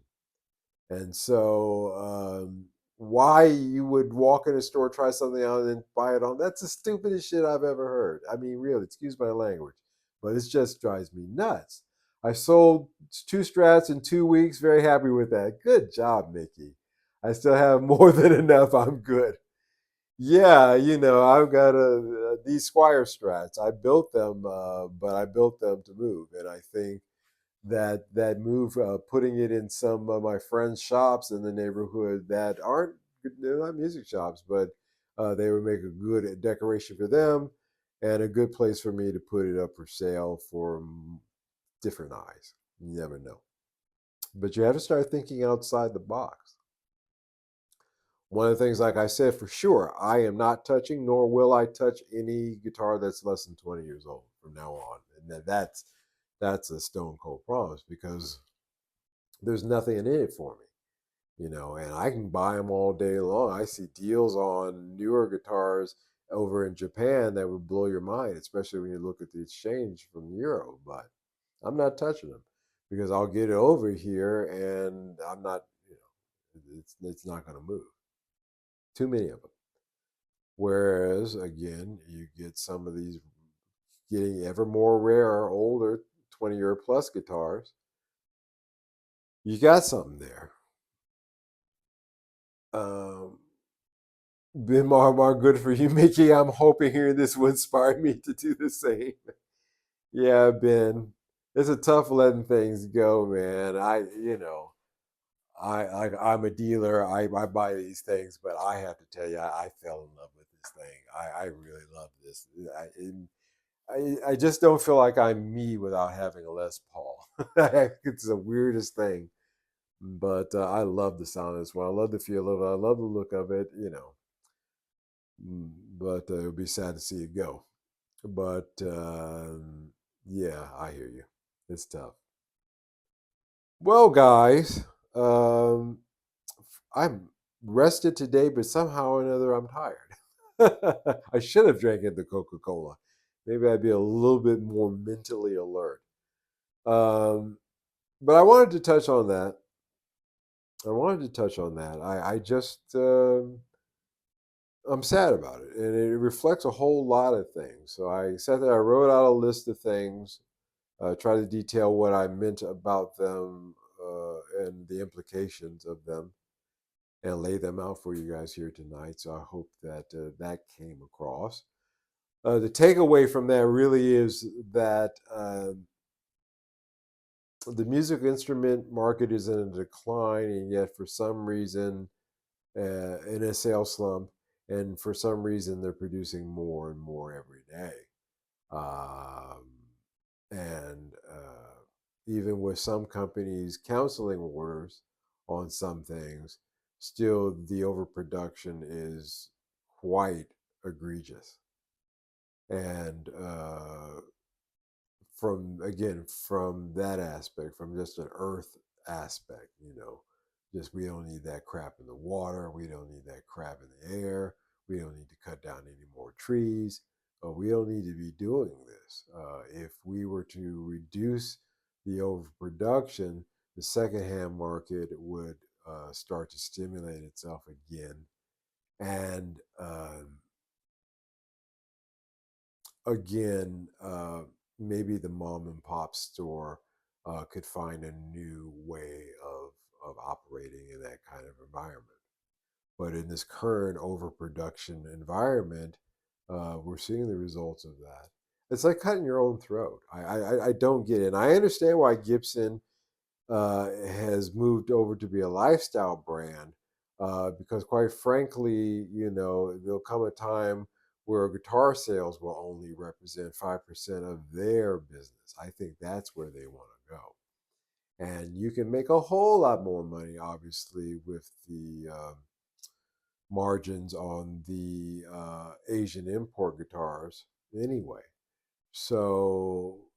And so, why you would walk in a store, try something out, and then buy it on? That's the stupidest shit I've ever heard. I mean, really, excuse my language, but it just drives me nuts. I sold 2 Strats in 2 weeks. Very happy with that. Good job, Mickey. I still have more than enough. I'm good. Yeah, I've got these Squire Strats. I built them, but I built them to move, and I think that move, putting it in some of my friends' shops in the neighborhood that aren't, they're not music shops, but they would make a good decoration for them and a good place for me to put it up for sale for different eyes. You never know, but you have to start thinking outside the box. One of the things, like I said, for sure, I am not touching, nor will I touch any guitar that's less than 20 years old from now on. And that's a stone cold promise, because there's nothing in it for me, and I can buy them all day long. I see deals on newer guitars over in Japan that would blow your mind, especially when you look at the exchange from the euro. But I'm not touching them, because I'll get it over here and I'm not, it's not going to move. Too many of them. Whereas, again, you get some of these getting ever more rare, older, 20-year plus guitars. You got something there. Um, Ben Marmar, good for you, Mickey. I'm hoping hearing this will inspire me to do the same. Yeah, Ben, it's a tough letting things go, man. I'm a dealer. I buy these things, but I have to tell you, I fell in love with this thing. I really love this. I just don't feel like I'm me without having a Les Paul. It's the weirdest thing, but I love the sound of this one. I love the feel of it. I love the look of it. But it would be sad to see it go. But yeah, I hear you. It's tough. Well, guys, um, I'm rested today, but somehow or another I'm tired. I should have drank the Coca-Cola. Maybe I'd be a little bit more mentally alert. But I wanted to touch on that. I just I'm sad about it, and it reflects a whole lot of things. So I sat there, I wrote out a list of things, try to detail what I meant about them, and the implications of them, and lay them out for you guys here tonight. So I hope that that came across. The takeaway from that really is that the music instrument market is in a decline, and yet for some reason, in a sales slump, and for some reason they're producing more and more every day. Um, and even with some companies canceling orders on some things, still the overproduction is quite egregious. And from that aspect, from just an earth aspect, just we don't need that crap in the water, we don't need that crap in the air, we don't need to cut down any more trees, we don't need to be doing this. If we were to reduce the overproduction, the secondhand market would start to stimulate itself again, and again, maybe the mom and pop store could find a new way of operating in that kind of environment. But in this current overproduction environment, we're seeing the results of that. It's like cutting your own throat. I don't get it. And I understand why Gibson has moved over to be a lifestyle brand, because quite frankly, there'll come a time where guitar sales will only represent 5% of their business. I think that's where they want to go. And you can make a whole lot more money, obviously, with the margins on the Asian import guitars anyway. So,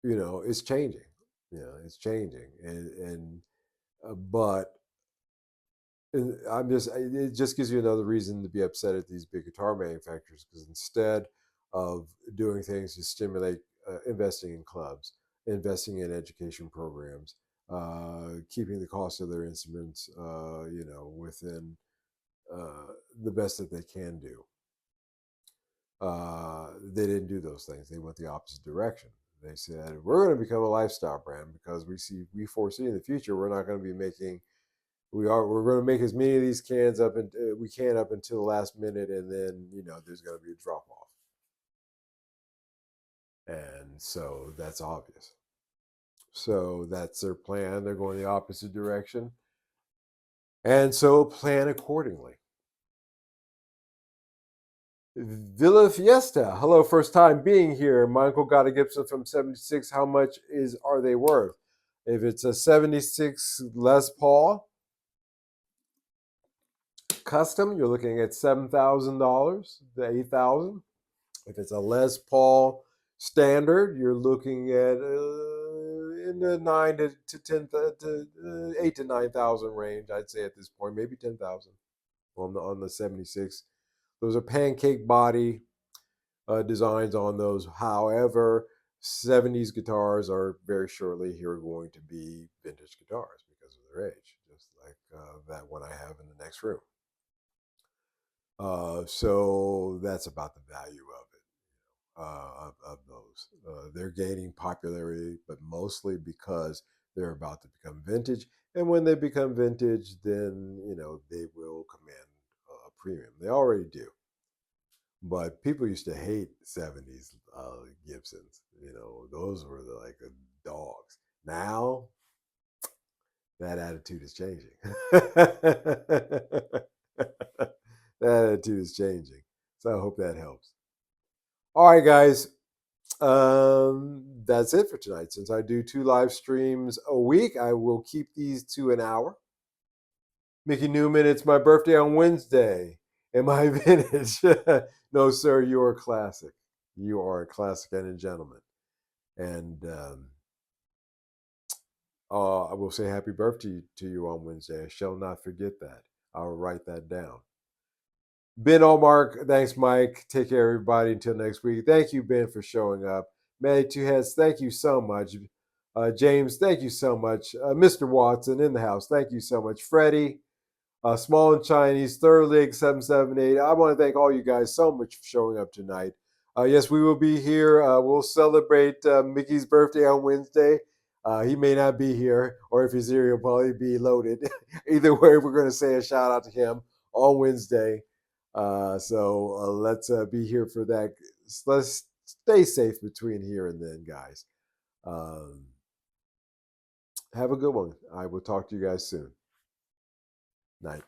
it's changing. It's changing. But it just gives you another reason to be upset at these big guitar manufacturers, because instead of doing things to stimulate investing in clubs, investing in education programs, keeping the cost of their instruments, within the best that they can do, they didn't do those things. They went the opposite direction. They said we're going to become a lifestyle brand because we foresee in the future we're not going to be making we're going to make as many of these cans up and we can up until the last minute, and then there's going to be a drop off, and so that's obvious. So that's their plan. They're going the opposite direction, and so plan accordingly. Villa Fiesta. Hello, first time being here. My uncle got a Gibson from 76. How much are they worth? If it's a 76 Les Paul custom, you're looking at $7,000 to $8,000. If it's a Les Paul standard, you're looking at in the 8 to 9,000 range. I'd say at this point, maybe 10,000 on the 76. Those are pancake body designs on those. However, 70s guitars are very surely here going to be vintage guitars because of their age, just like that one I have in the next room. So that's about the value of it, of those. They're gaining popularity, but mostly because they're about to become vintage. And when they become vintage, then they will command a premium. They already do. But people used to hate 70s Gibsons. Those were like dogs. Now, that attitude is changing. That attitude is changing. So I hope that helps. All right, guys. That's it for tonight. Since I do 2 live streams a week, I will keep these to an hour. Mickey Newman, it's my birthday on Wednesday. Am I vintage? No, sir, you are a classic. You are a classic and a gentleman. And I will say happy birthday to you on Wednesday. I shall not forget that. I'll write that down. Ben Allmark, thanks, Mike. Take care, everybody. Until next week. Thank you, Ben, for showing up. Manny Two Heads, thank you so much. James, thank you so much. Mr. Watson in the house, thank you so much. Freddie, Small and Chinese, Third League 778. I want to thank all you guys so much for showing up tonight. Yes, we will be here. We'll celebrate Mickey's birthday on Wednesday. He may not be here, or if he's here, he'll probably be loaded. Either way, we're going to say a shout out to him on Wednesday. So let's be here for that. Let's stay safe between here and then, guys. Have a good one. I will talk to you guys soon. Night.